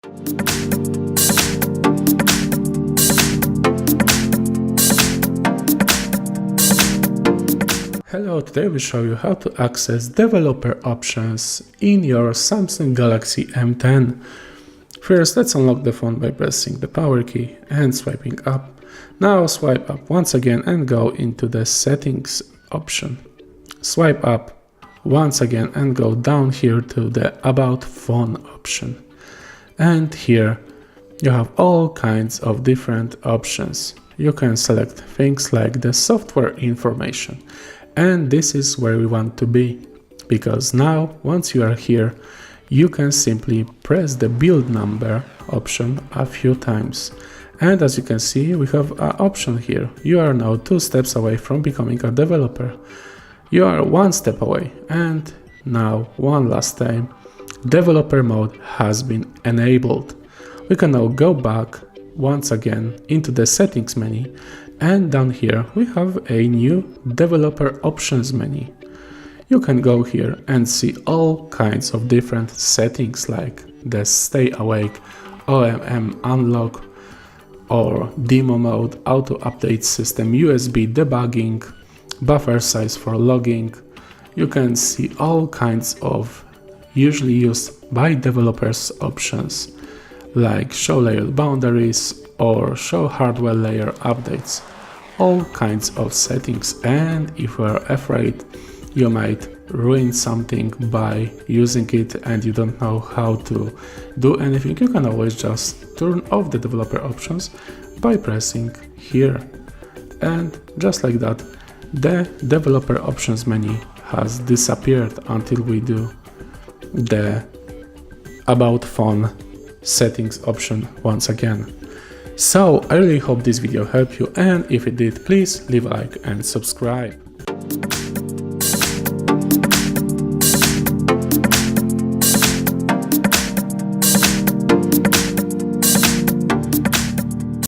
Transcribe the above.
Hello, today we show you how to access developer options in your Samsung Galaxy M10. First, let's unlock the phone by pressing the power key and swiping up. Now swipe up once again and go into the settings option. Swipe up once again and go down here to the about phone option. And here you have all kinds of different options. You can select things like the software information. And this is where we want to be, because now once you are here, you can simply press the build number option a few times. And as you can see, we have an option here. You are now 2 steps away from becoming a developer. You are 1 step away. And now one last time, developer mode has been enabled. We can now go back once again into the settings menu, and down here we have a new developer options menu. You can go here and see all kinds of different settings like the stay awake, OEM Unlock or demo mode, auto update system, USB debugging, buffer size for logging. You can see all kinds of usually used by developers options like show layer boundaries or show hardware layer updates. All kinds of settings, and if you are afraid you might ruin something by using it and you don't know how to do anything, you can always just turn off the developer options by pressing here. And just like that, the developer options menu has disappeared until we do the about phone settings option once again. So I really hope this video helped you, and if it did, please leave a like and subscribe.